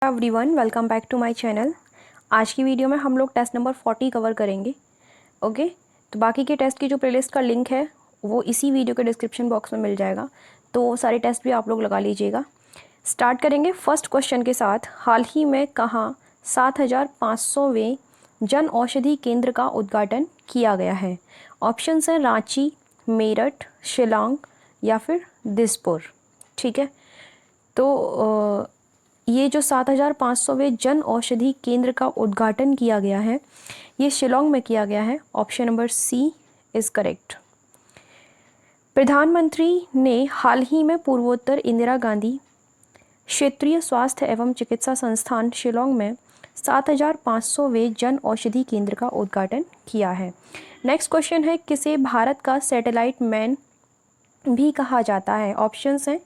Everyone, welcome back to my channel. आज की video में हम लोग टेस्ट नंबर 40 कवर करेंगे। ओके, तो बाकी के टेस्ट की जो प्लेलिस्ट का लिंक है वो इसी वीडियो के डिस्क्रिप्शन बॉक्स में मिल जाएगा, तो सारे टेस्ट भी आप लोग लगा लीजिएगा। स्टार्ट करेंगे फर्स्ट क्वेश्चन के साथ। हाल ही में कहाँ 7500वें जन औषधि केंद्र का उद्घाटन किया गया है? ऑप्शंस हैं रांची, मेरठ, शिलांग या फिर दिसपुर। ठीक है, तो ये जो 7500वें जन औषधि केंद्र का उद्घाटन किया गया है ये शिलांग में किया गया है। Option number C is correct. प्रधानमंत्री ने हाल ही में पूर्वोत्तर इंदिरा गांधी क्षेत्रीय स्वास्थ्य एवं चिकित्सा संस्थान शिलांग में 7500वें जन औषधि केंद्र का उद्घाटन किया है। नेक्स्ट क्वेश्चन है, किसे भारत का सैटेलाइट मैन भी कहा जाता है? ऑप्शंस हैं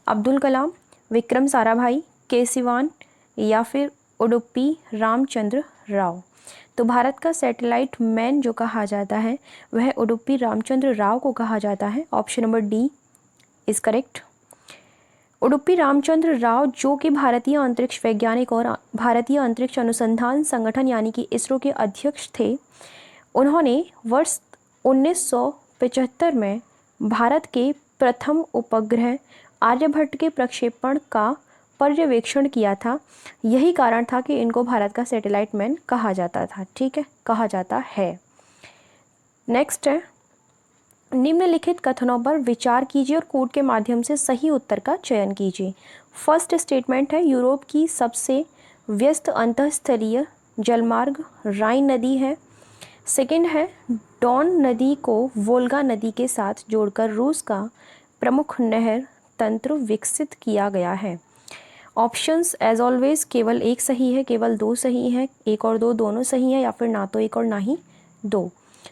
अब्दुल कलाम, विक्रम साराभाई, के सिवान या फिर उडुपी रामचंद्र राव। तो भारत का सैटेलाइट मैन जो कहा जाता है वह उडुपी रामचंद्र राव को कहा जाता है। Option number D is correct. Udupi Ramchandra Rao जो कि भारतीय अंतरिक्ष वैज्ञानिक और भारतीय अंतरिक्ष अनुसंधान संगठन यानी कि इसरो के अध्यक्ष थे। उन्होंने वर्ष 1975 में भारत के प्रथम उपग्रह आर्यभट्ट के प्रक्षेपण का पर्यवेक्षण किया था। यही कारण था कि इनको भारत का सैटेलाइट मैन कहा जाता था। ठीक है, कहा जाता है। नेक्स्ट है, निम्नलिखित कथनों पर विचार कीजिए और कोड के माध्यम से सही उत्तर का चयन कीजिए। फर्स्ट स्टेटमेंट है, यूरोप की सबसे व्यस्त अंतःस्थलीय जलमार्ग राइन नदी है। सेकंड है, डॉन नदी को वोल्गा नदी के साथ जोड़कर रूस का प्रमुख नहर तंत्र विकसित किया गया है। ऑप्शंस एज ऑलवेज केवल एक सही है, केवल दो सही है, एक और दो दोनों सही है या फिर ना तो एक और ना ही दो।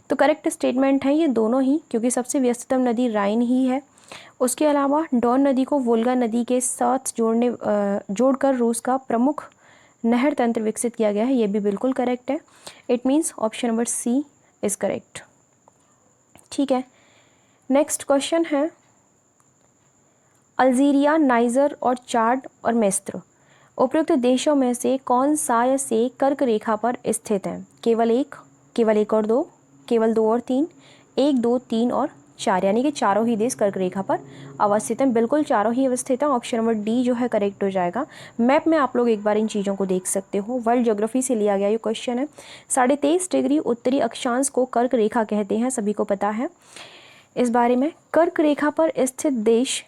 तो करेक्ट स्टेटमेंट है ये दोनों ही, क्योंकि सबसे व्यस्ततम नदी राइन ही है। उसके अलावा डॉन नदी को वोल्गा नदी के साथ जोड़कर रूस का प्रमुख नहर तंत्र विकसित किया गया है, ये भी बिल्कुल करेक्ट है। It means option number C is correct. ठीक है, नेक्स्ट क्वेश्चन है, अल्जीरिया, नाइजर और चाड और मिस्र उपयुक्त देशों में से कौन सा से कर्क रेखा पर स्थित है? केवल एक और दो, केवल दो और तीन, एक, दो, तीन और चार, यानी कि चारों ही देश कर्क रेखा पर अवस्थित हैं। बिल्कुल चारों ही अवस्थित हैं। ऑप्शन नंबर डी जो है करेक्ट हो जाएगा। मैप में आप लोग एक बार इन चीज़ों को देख सकते हो। वर्ल्ड ज्योग्राफी से लिया गया ये क्वेश्चन है। 23.5 डिग्री उत्तरी अक्षांश को कर्क रेखा कहते हैं, सभी को पता है इस बारे में। कर्क रेखा पर स्थित देश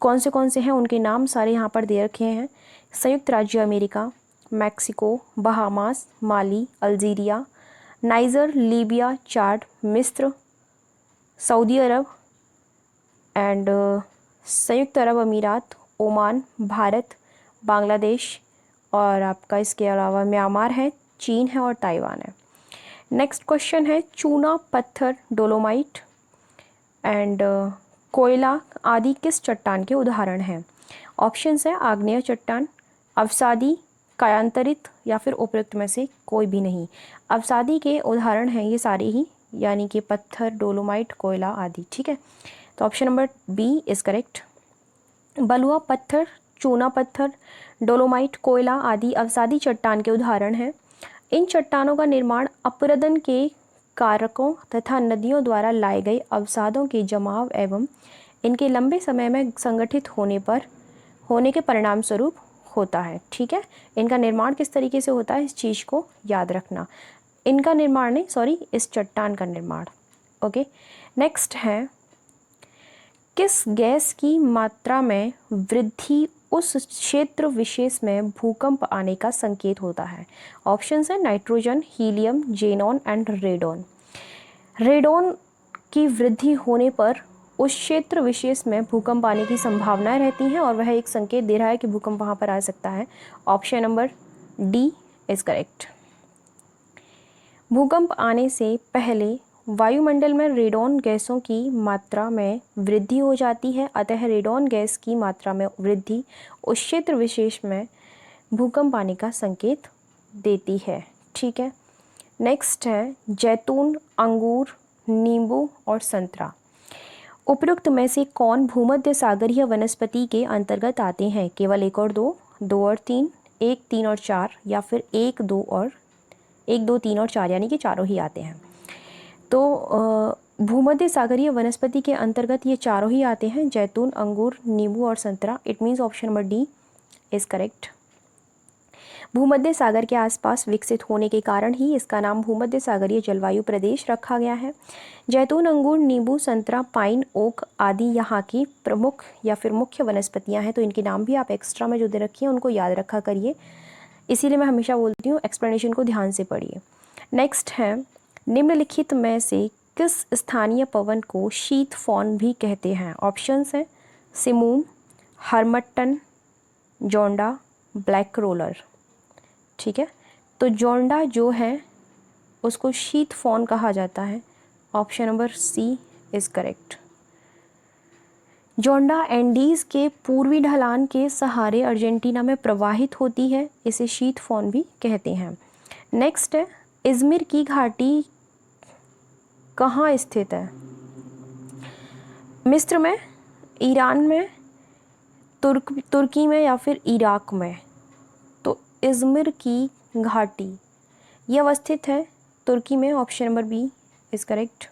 कौन से हैं उनके नाम सारे यहाँ पर दे रखे हैं। संयुक्त राज्य अमेरिका, मैक्सिको, बहामास, माली, अल्जीरिया, नाइजर, लीबिया, चाड, मिस्र, सऊदी अरब एंड संयुक्त अरब अमीरात, ओमान, भारत, बांग्लादेश और आपका इसके अलावा म्यांमार है, चीन है और ताइवान है। नेक्स्ट क्वेश्चन है, चूना पत्थर, डोलोमाइट एंड कोयला आदि किस चट्टान के उदाहरण हैं? ऑप्शंस है आग्नेय चट्टान, अवसादी, कायांतरित या फिर उपयुक्त में से कोई भी नहीं। अवसादी के उदाहरण हैं ये सारे ही, यानी कि पत्थर, डोलोमाइट, कोयला आदि। ठीक है, तो option number B is correct. बलुआ पत्थर, चूना पत्थर, डोलोमाइट, कोयला आदि अवसादी चट्टान के उदाहरण हैं। इन चट्टानों का निर्माण अपरदन के कारकों तथा नदियों द्वारा लाए गए अवसादों के जमाव एवं इनके लंबे समय में संगठित होने के परिणाम स्वरूप होता है। ठीक है, इनका निर्माण किस तरीके से होता है इस चीज़ को याद रखना। इनका निर्माण नहीं, सॉरी, इस चट्टान का निर्माण। ओके, नेक्स्ट है, किस गैस की मात्रा में वृद्धि उस क्षेत्र विशेष में भूकंप आने का संकेत होता है? ऑप्शंस है nitrogen, helium, xenon and radon. Radon की वृद्धि होने पर उस क्षेत्र विशेष में भूकंप आने की संभावनाएं रहती हैं और वह एक संकेत दे रहा है कि भूकंप वहाँ पर आ सकता है। Option number D is correct. भूकंप आने से पहले वायुमंडल में रेडॉन गैसों की मात्रा में वृद्धि हो जाती है, अतः रेडॉन गैस की मात्रा में वृद्धि उस क्षेत्र विशेष में भूकंप आने का संकेत देती है। ठीक है, नेक्स्ट है, जैतून, अंगूर, नींबू और संतरा उपयुक्त में से कौन भूमध्य सागरीय वनस्पति के अंतर्गत आते हैं? केवल एक और दो, दो और तीन, 1, 3 और 4, या फिर 1, 2 और 4, यानी कि चारों ही आते हैं। तो भूमध्य सागरीय वनस्पति के अंतर्गत ये चारों ही आते हैं, जैतून, अंगूर, नींबू और संतरा। It means option number D is correct. भूमध्य सागर के आसपास विकसित होने के कारण ही इसका नाम भूमध्य सागरीय जलवायु प्रदेश रखा गया है। जैतून, अंगूर, नींबू, संतरा, पाइन, ओक आदि यहाँ की प्रमुख या फिर मुख्य वनस्पतियाँ हैं, तो इनके नाम भी आप एक्स्ट्रा में जो दे रखी हैं उनको याद रखा करिए। इसीलिए मैं हमेशा बोलती हूँ एक्सप्लेनेशन को ध्यान से पढ़िए। नेक्स्ट है, निम्नलिखित में से किस स्थानीय पवन को शीत फॉन भी कहते हैं? ऑप्शंस हैं सिमूम, हरमट्टन, जोंडा, ब्लैक रोलर। ठीक है, तो जोंडा जो है उसको शीत फॉन कहा जाता है। Option number C is correct. Zonda Andes के पूर्वी ढलान के सहारे अर्जेंटीना में प्रवाहित होती है, इसे शीत फॉन भी कहते हैं। नेक्स्ट है, इज़मिर की घाटी कहाँ स्थित है? मिस्र में, ईरान में, तुर्की में या फिर इराक में? तो इज़मिर की घाटी ये अवस्थित है तुर्की में। Option number B is correct.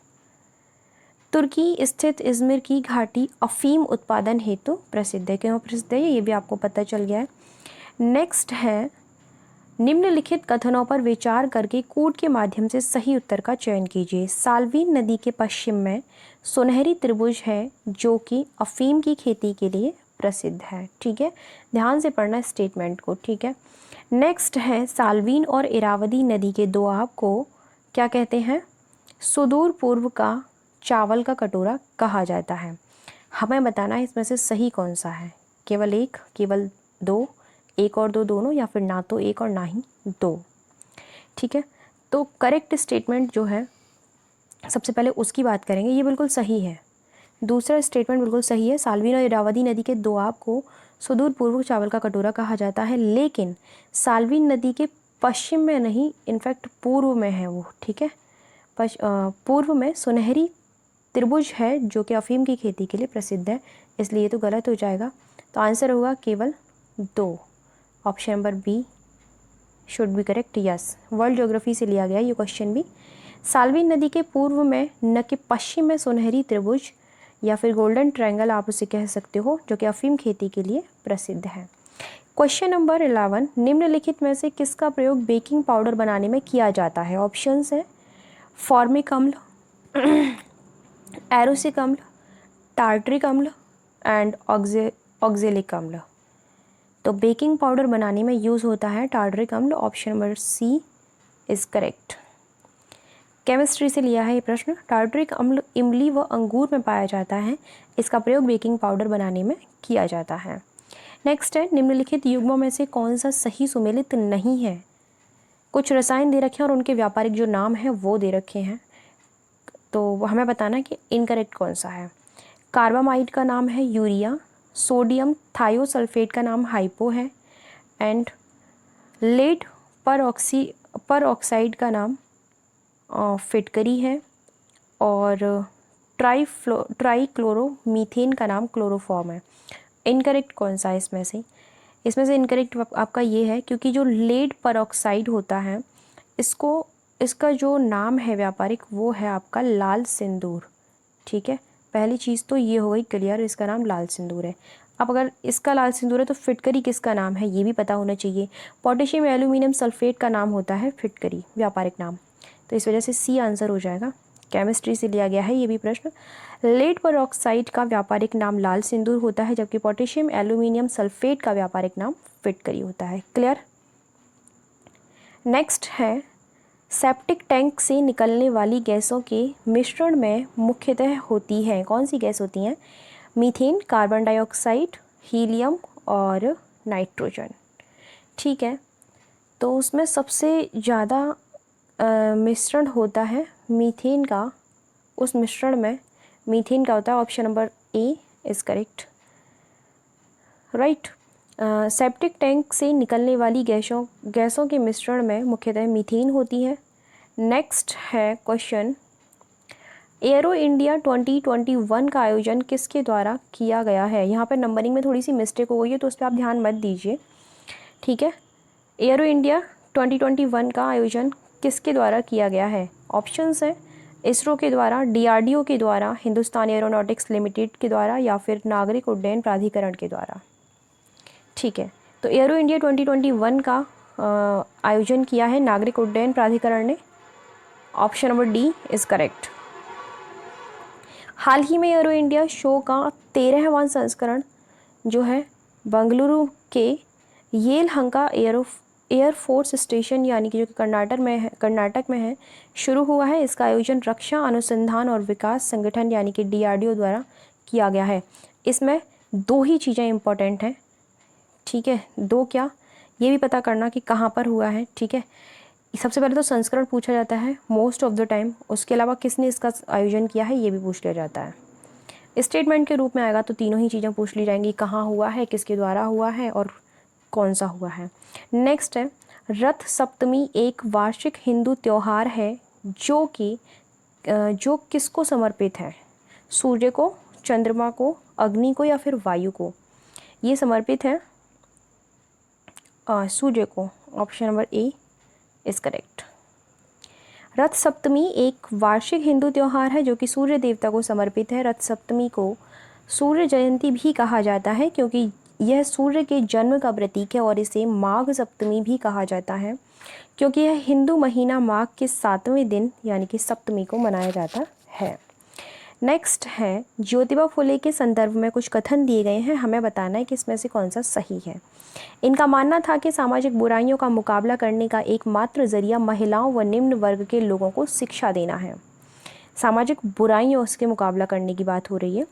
तुर्की स्थित इज़मिर की घाटी अफीम उत्पादन हेतु प्रसिद्ध है। क्यों प्रसिद्ध है ये भी आपको पता चल गया है। नेक्स्ट है, निम्नलिखित कथनों पर विचार करके कूट के माध्यम से सही उत्तर का चयन कीजिए। साल्वीन नदी के पश्चिम में सुनहरी त्रिभुज है जो कि अफीम की खेती के लिए प्रसिद्ध है। ठीक है, ध्यान से पढ़ना स्टेटमेंट को। ठीक है, नेक्स्ट है, साल्वीन और इरावदी नदी के दोआब को क्या कहते हैं? सुदूर पूर्व का चावल का कटोरा कहा जाता है। हमें बताना है इसमें से सही कौन सा है। केवल एक, केवल दो, एक और दो दोनों, या फिर ना तो एक और ना ही दो। ठीक है, तो करेक्ट स्टेटमेंट जो है सबसे पहले उसकी बात करेंगे। ये बिल्कुल सही है, दूसरा स्टेटमेंट बिल्कुल सही है। साल्वीन और इरावदी नदी के दोआब को सुदूर पूर्व चावल का कटोरा कहा जाता है, लेकिन साल्वीन नदी के पश्चिम में नहीं, इनफैक्ट पूर्व में है वो। ठीक है, पूर्व में सुनहरी त्रिभुज है जो कि अफीम की खेती के लिए प्रसिद्ध है, इसलिए ये तो गलत हो जाएगा। तो आंसर होगा केवल दो। Option number B should be correct. Yes, world geography से लिया गया ये क्वेश्चन भी। साल्वीन नदी के पूर्व में न कि पश्चिम में सुनहरी त्रिभुज या फिर गोल्डन ट्रायंगल आप उसे कह सकते हो, जो कि अफीम खेती के लिए प्रसिद्ध है। क्वेश्चन नंबर 11, निम्नलिखित में से किसका प्रयोग बेकिंग पाउडर बनाने में किया जाता है? ऑप्शंस है फॉर्मिक अम्ल, एरोसिक अम्ल, टार्टरिक अम्ल एंड ऑक्जेलिक अम्ल। तो बेकिंग पाउडर बनाने में यूज़ होता है टार्टरिक अम्ल। Option number C is correct. Chemistry से लिया है ये प्रश्न। टार्टरिक अम्ल इमली व अंगूर में पाया जाता है, इसका प्रयोग बेकिंग पाउडर बनाने में किया जाता है। नेक्स्ट है, निम्नलिखित युग्मों में से कौन सा सही सुमेलित नहीं है? कुछ रसायन दे रखे हैं और उनके व्यापारिक जो नाम है वो दे रखे हैं, तो हमें बताना कि इनकरेक्ट कौन सा है। कार्बामाइड का नाम है यूरिया, सोडियम थायोसल्फेट का नाम हाइपो है, एंड लेड पर ऑक्साइड का नाम फिटकरी है, और ट्राईक्लोरोमीथेन का नाम क्लोरोफॉर्म है। इनकरेक्ट कौन सा है इसमें से? इसमें से इनकरेक्ट आपका ये है, क्योंकि जो लेड पर ऑक्साइड होता है इसका जो नाम है व्यापारिक वो है आपका लाल सिंदूर। ठीक है, पहली चीज़ तो ये हो गई क्लियर, इसका नाम लाल सिंदूर है। अब अगर इसका लाल सिंदूर है तो फिटकरी किसका नाम है ये भी पता होना चाहिए। पोटेशियम एल्यूमिनियम सल्फेट का नाम होता है फिटकरी, व्यापारिक नाम। तो इस वजह से सी आंसर हो जाएगा। केमिस्ट्री से लिया गया है ये भी प्रश्न। लेड पर ऑक्साइड का व्यापारिक नाम लाल सिंदूर होता है, जबकि पोटेशियम एल्यूमिनियम सल्फेट का व्यापारिक नाम फिटकरी होता है। क्लियर। नेक्स्ट है, सेप्टिक टैंक से निकलने वाली गैसों के मिश्रण में मुख्यतः होती है, कौन सी गैस होती हैं? मीथेन, कार्बन डाइऑक्साइड, हीलियम और नाइट्रोजन। ठीक है, तो उसमें सबसे ज़्यादा मिश्रण होता है मीथेन का। उस मिश्रण में मीथेन का होता है। Option number A is correct. Right, septic tank से निकलने वाली गैसों के मिश्रण में मुख्यतः मीथेन होती है। नेक्स्ट है क्वेश्चन, एरो इंडिया 2021 का आयोजन किसके द्वारा किया गया है? यहाँ पर नंबरिंग में थोड़ी सी मिस्टेक हो गई है, तो उस पर आप ध्यान मत दीजिए। ठीक है, एरो इंडिया 2021 का आयोजन किसके द्वारा किया गया है? ऑप्शंस हैं इसरो के द्वारा, डीआरडीओ के द्वारा, हिंदुस्तान एरोनॉटिक्स लिमिटेड के द्वारा या फिर नागरिक उड्डयन प्राधिकरण के द्वारा। ठीक है, तो एरो इंडिया 2021 का आयोजन किया है नागरिक उड्डयन प्राधिकरण ने। Option number D is correct. हाल ही में एरो इंडिया शो का 13वां संस्करण जो है बेंगलुरु के येलहंका एयरफोर्स स्टेशन यानी कि जो कर्नाटक में है शुरू हुआ है। इसका आयोजन रक्षा अनुसंधान और विकास संगठन यानी कि डीआरडीओ द्वारा किया गया है। इसमें दो ही चीज़ें इंपॉर्टेंट हैं, ठीक है, दो क्या, ये भी पता करना कि कहाँ पर हुआ है। ठीक है, सबसे पहले तो संस्करण पूछा जाता है मोस्ट ऑफ द टाइम, उसके अलावा किसने इसका आयोजन किया है ये भी पूछ लिया जाता है। स्टेटमेंट के रूप में आएगा तो तीनों ही चीज़ें पूछ ली जाएंगी, कहाँ हुआ है, किसके द्वारा हुआ है और कौन सा हुआ है। नेक्स्ट है रथ सप्तमी एक वार्षिक हिंदू त्यौहार है जो किसको समर्पित है? सूर्य को, चंद्रमा को, अग्नि को या फिर वायु को? ये समर्पित है सूर्य को। Option number A is correct. रथ सप्तमी एक वार्षिक हिंदू त्यौहार है जो कि सूर्य देवता को समर्पित है। रथ सप्तमी को सूर्य जयंती भी कहा जाता है क्योंकि यह सूर्य के जन्म का प्रतीक है और इसे माघ सप्तमी भी कहा जाता है क्योंकि यह हिंदू महीना माघ के 7वें दिन यानी कि सप्तमी को मनाया जाता है। नेक्स्ट है ज्योतिबा फुले के संदर्भ में कुछ कथन दिए गए हैं, हमें बताना है कि इसमें से कौन सा सही है। इनका मानना था कि सामाजिक बुराइयों का मुकाबला करने का एकमात्र जरिया महिलाओं व निम्न वर्ग के लोगों को शिक्षा देना है। सामाजिक बुराइयों से मुकाबला करने की बात हो रही है।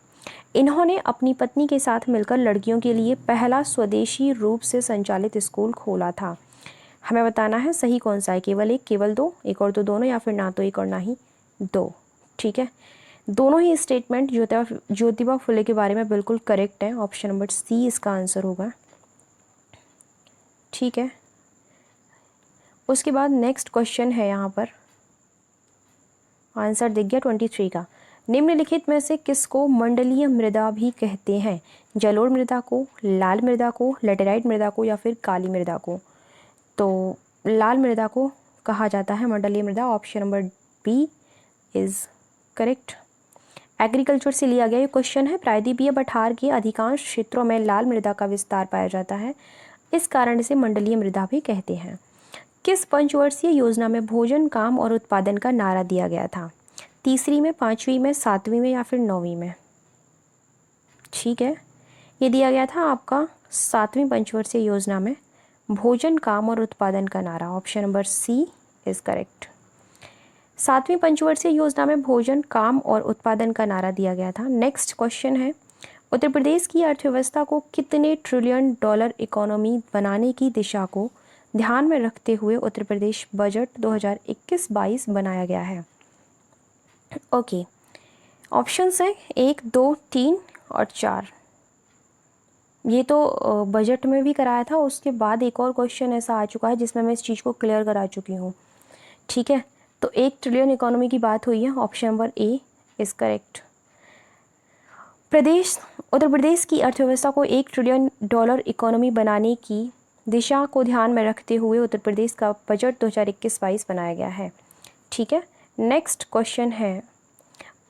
इन्होंने अपनी पत्नी के साथ मिलकर लड़कियों के लिए पहला स्वदेशी रूप से संचालित स्कूल खोला था। हमें बताना है सही कौन सा है, केवल एक, केवल दो, एक और दो, दोनों या फिर ना तो एक और ना ही दो। ठीक है, दोनों ही स्टेटमेंट ज्योतिबा फुले के बारे में बिल्कुल करेक्ट है। ऑप्शन नंबर सी इसका आंसर होगा। ठीक है, उसके बाद नेक्स्ट क्वेश्चन है यहाँ पर, आंसर दिख गया 23 का। निम्नलिखित में से किसको मंडलीय मृदा भी कहते हैं? जलोढ़ मृदा को, लाल मृदा को, लेटेराइट मृदा को या फिर काली मृदा को? तो लाल मृदा को कहा जाता है मंडलीय मृदा। Option number B is correct. Agriculture से लिया गया ये क्वेश्चन है। प्रायद्वीपीय पठार के अधिकांश क्षेत्रों में लाल मृदा का विस्तार पाया जाता है, इस कारण इसे मंडलीय मृदा भी कहते हैं। किस पंचवर्षीय योजना में भोजन, काम और उत्पादन का नारा दिया गया था? तीसरी में, पांचवी में, सातवीं में या फिर नौवीं में? ठीक है, ये दिया गया था आपका 7वीं पंचवर्षीय योजना में, भोजन, काम और उत्पादन का नारा। Option number C is correct. 7वीं पंचवर्षीय योजना में भोजन, काम और उत्पादन का नारा दिया गया था। नेक्स्ट क्वेश्चन है उत्तर प्रदेश की अर्थव्यवस्था को कितने ट्रिलियन डॉलर इकोनॉमी बनाने की दिशा को ध्यान में रखते हुए उत्तर प्रदेश बजट 2021-22 बनाया गया है? ओके, ऑप्शंस हैं 1, 2, 3 और 4। ये तो बजट में भी कराया था, उसके बाद एक और क्वेश्चन ऐसा आ चुका है जिसमें मैं इस चीज़ को क्लियर करा चुकी हूँ। ठीक है, तो 1 ट्रिलियन इकोनॉमी की बात हुई है। Option number A is correct. Uttar Pradesh की अर्थव्यवस्था को 1 ट्रिलियन डॉलर इकोनॉमी बनाने की दिशा को ध्यान में रखते हुए उत्तर प्रदेश का बजट 2021-22 बनाया गया है। ठीक है, नेक्स्ट क्वेश्चन है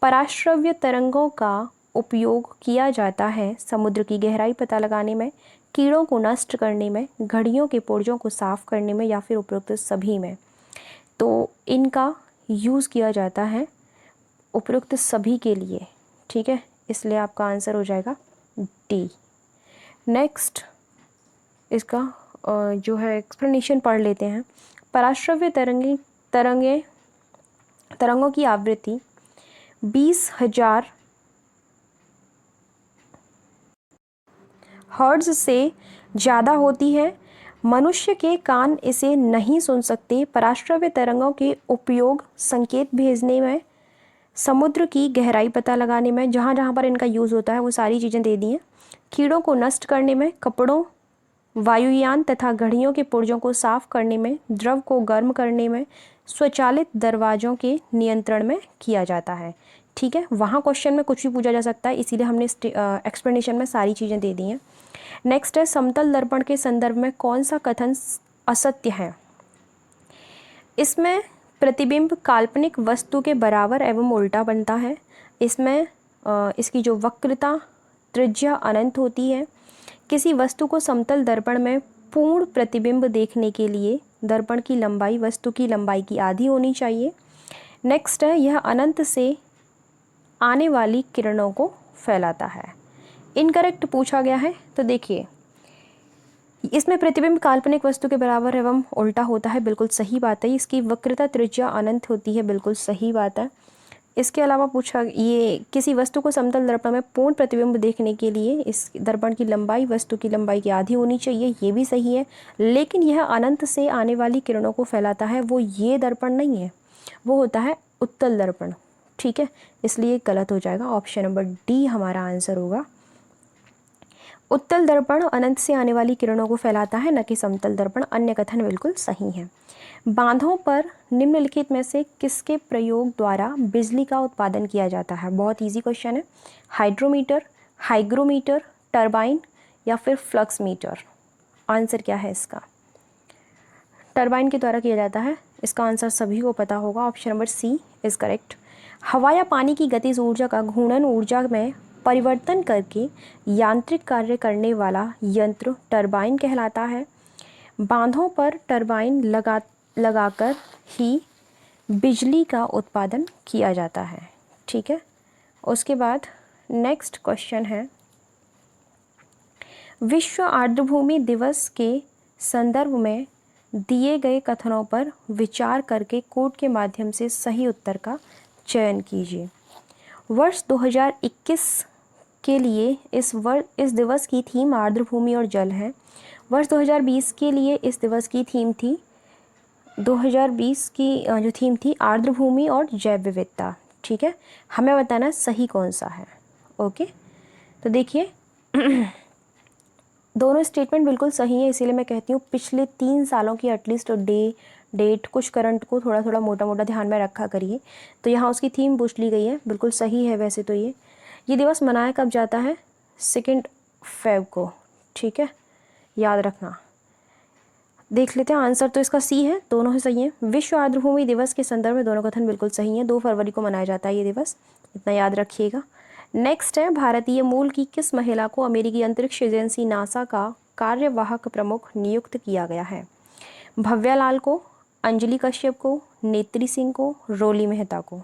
पराश्रव्य तरंगों का उपयोग किया जाता है समुद्र की गहराई पता लगाने में, कीड़ों को नष्ट करने में, घड़ियों के पुर्जों को साफ करने में या फिर उपरोक्त सभी में? तो इनका यूज़ किया जाता है उपरोक्त सभी के लिए। ठीक है, इसलिए आपका आंसर हो जाएगा डी। नेक्स्ट इसका जो है एक्सप्लेनेशन पढ़ लेते हैं। पराश्रव्य तरंगों की आवृत्ति 20,000 हर्ट्ज से ज़्यादा होती है। मनुष्य के कान इसे नहीं सुन सकते। पराश्रव्य तरंगों के उपयोग संकेत भेजने में, समुद्र की गहराई पता लगाने में, जहाँ जहाँ पर इनका यूज़ होता है वो सारी चीज़ें दे दी हैं। कीड़ों को नष्ट करने में, कपड़ों, वायुयान तथा घड़ियों के पुर्जों को साफ करने में, द्रव को गर्म करने में, स्वचालित दरवाज़ों के नियंत्रण में किया जाता है। ठीक है, वहाँ क्वेश्चन में कुछ भी पूछा जा सकता है, इसीलिए हमने एक्सप्लेनेशन में सारी चीज़ें दे दी हैं। नेक्स्ट है समतल दर्पण के संदर्भ में कौन सा कथन असत्य है। इसमें प्रतिबिंब काल्पनिक वस्तु के बराबर एवं उल्टा बनता है। इसमें इसकी जो वक्रता त्रिज्या अनंत होती है। किसी वस्तु को समतल दर्पण में पूर्ण प्रतिबिंब देखने के लिए दर्पण की लंबाई वस्तु की लंबाई की आधी होनी चाहिए। नेक्स्ट है, यह अनंत से आने वाली किरणों को फैलाता है। इनकरेक्ट पूछा गया है, तो देखिए इसमें प्रतिबिंब काल्पनिक वस्तु के बराबर एवं उल्टा होता है, बिल्कुल सही बात है। इसकी वक्रता त्रिज्या अनंत होती है, बिल्कुल सही बात है। इसके अलावा पूछा ये किसी वस्तु को समतल दर्पण में पूर्ण प्रतिबिंब देखने के लिए इस दर्पण की लंबाई वस्तु की लंबाई की आधी होनी चाहिए, ये भी सही है। लेकिन यह अनंत से आने वाली किरणों को फैलाता है, वो ये दर्पण नहीं है, वो होता है उत्तल दर्पण। ठीक है, इसलिए गलत हो जाएगा। ऑप्शन नंबर डी हमारा आंसर होगा। उत्तल दर्पण अनंत से आने वाली किरणों को फैलाता है, न कि समतल दर्पण। अन्य कथन बिल्कुल सही है। बांधों पर निम्नलिखित में से किसके प्रयोग द्वारा बिजली का उत्पादन किया जाता है? बहुत इजी क्वेश्चन है। हाइड्रोमीटर, हाइग्रोमीटर, टरबाइन या फिर फ्लक्स मीटर। आंसर क्या है इसका? टरबाइन के द्वारा किया जाता है। इसका आंसर सभी को पता होगा। Option number C is correct. हवा या पानी की गतिज ऊर्जा का घूर्णन ऊर्जा में परिवर्तन करके यांत्रिक कार्य करने वाला यंत्र टरबाइन कहलाता है। बांधों पर टरबाइन लगाकर ही बिजली का उत्पादन किया जाता है। ठीक है, उसके बाद नेक्स्ट क्वेश्चन है, विश्व आर्द्रभूमि दिवस के संदर्भ में दिए गए कथनों पर विचार करके कोड के माध्यम से सही उत्तर का चयन कीजिए। वर्ष 2021 के लिए इस दिवस की थीम आर्द्रभूमि और जल है। वर्ष 2020 के लिए इस दिवस की थीम थी 2020 की जो थीम थी आर्द्रभूमि और जैव विविधता। ठीक है, हमें बताना सही कौन सा है। ओके, तो देखिए दोनों स्टेटमेंट बिल्कुल सही है, इसीलिए मैं कहती हूँ पिछले 3 सालों की एटलीस्ट डेट कुछ करंट को थोड़ा थोड़ा मोटा मोटा ध्यान में रखा करिए। तो यहाँ उसकी थीम पूछ ली गई है, बिल्कुल सही है। वैसे तो ये दिवस मनाया कब जाता है? 2 फेब को। ठीक है, याद रखना। देख लेते हैं आंसर, तो इसका सी है, दोनों ही सही है। विश्व आर्द्रभूमि दिवस के संदर्भ में दोनों कथन बिल्कुल सही है। 2 फरवरी को मनाया जाता है ये दिवस, इतना याद रखिएगा। नेक्स्ट है, भारतीय मूल की किस महिला को अमेरिकी अंतरिक्ष एजेंसी नासा का कार्यवाहक प्रमुख नियुक्त किया गया है? भव्या लाल को, अंजलि कश्यप को, नेत्री सिंह को, रोली मेहता को।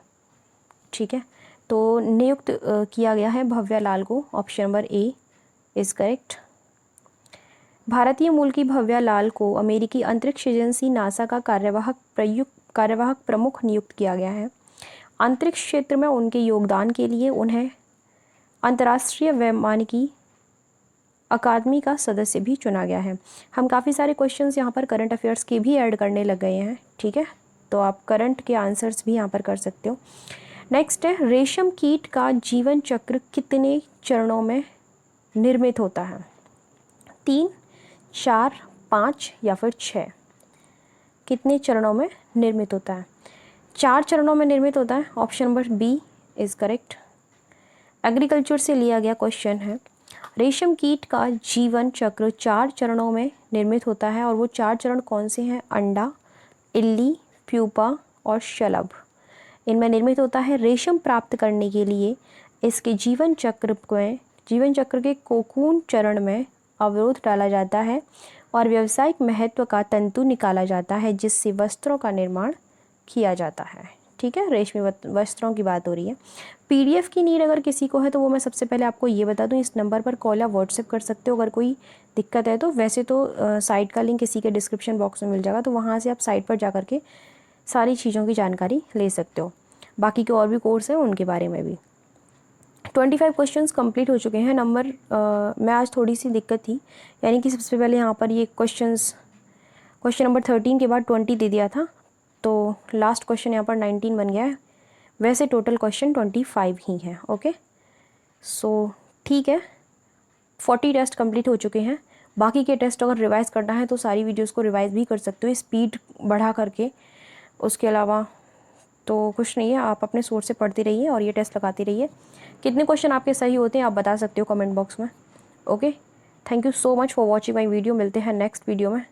ठीक है, तो नियुक्त किया गया है भव्या लाल को। Option number A is correct. भारतीय मूल की भव्या लाल को अमेरिकी अंतरिक्ष एजेंसी नासा का कार्यवाहक प्रमुख नियुक्त किया गया है। अंतरिक्ष क्षेत्र में उनके योगदान के लिए उन्हें अंतर्राष्ट्रीय वैमानिकी अकादमी का सदस्य भी चुना गया है। हम काफ़ी सारे क्वेश्चंस यहाँ पर करंट अफेयर्स के भी ऐड करने लग गए हैं। ठीक है, तो आप करंट के आंसर्स भी यहाँ पर कर सकते हो। नेक्स्ट है, रेशम कीट का जीवन चक्र कितने चरणों में निर्मित होता है? 3, 4, 5 या फिर 6? कितने चरणों में निर्मित होता है? 4 चरणों में निर्मित होता है। Option number B is correct. Agriculture से लिया गया क्वेश्चन है। रेशम कीट का जीवन चक्र 4 चरणों में निर्मित होता है, और वो 4 चरण कौन से हैं? अंडा, इल्ली, प्यूपा और शलभ। इनमें निर्मित होता है। रेशम प्राप्त करने के लिए इसके जीवन चक्र के कोकून चरण में अवरोध डाला जाता है और व्यावसायिक महत्व का तंतु निकाला जाता है, जिससे वस्त्रों का निर्माण किया जाता है। ठीक है, रेशमी वस्त्रों की बात हो रही है। पीडीएफ की नीड अगर किसी को है तो वो मैं सबसे पहले आपको ये बता दूं, इस नंबर पर कॉल या व्हाट्सएप कर सकते हो अगर कोई दिक्कत है तो। वैसे तो साइट का लिंक इसी के डिस्क्रिप्शन बॉक्स में मिल जाएगा, तो वहाँ से आप साइट पर जा कर के सारी चीज़ों की जानकारी ले सकते हो। बाकी के और भी कोर्स हैं उनके बारे में भी। 25 क्वेश्चंस कंप्लीट हो चुके हैं। नंबर में आज थोड़ी सी दिक्कत थी, यानी कि सबसे पहले यहाँ पर ये क्वेश्चन नंबर 13 के बाद 20 दे दिया था, तो लास्ट क्वेश्चन यहाँ पर 19 बन गया है। वैसे टोटल क्वेश्चन 25 ही हैं। ओके, सो ठीक है, 40 टेस्ट कंप्लीट हो चुके हैं। बाकी के टेस्ट अगर रिवाइज करना है तो सारी वीडियोस को रिवाइज भी कर सकते हो स्पीड बढ़ा करके। उसके अलावा तो कुछ नहीं है, आप अपने सोर्स से पढ़ते रहिए और ये टेस्ट लगाते रहिए। कितने क्वेश्चन आपके सही होते हैं आप बता सकते हो कमेंट बॉक्स में। Okay, thank you so much for watching my video. मिलते हैं नेक्स्ट वीडियो में।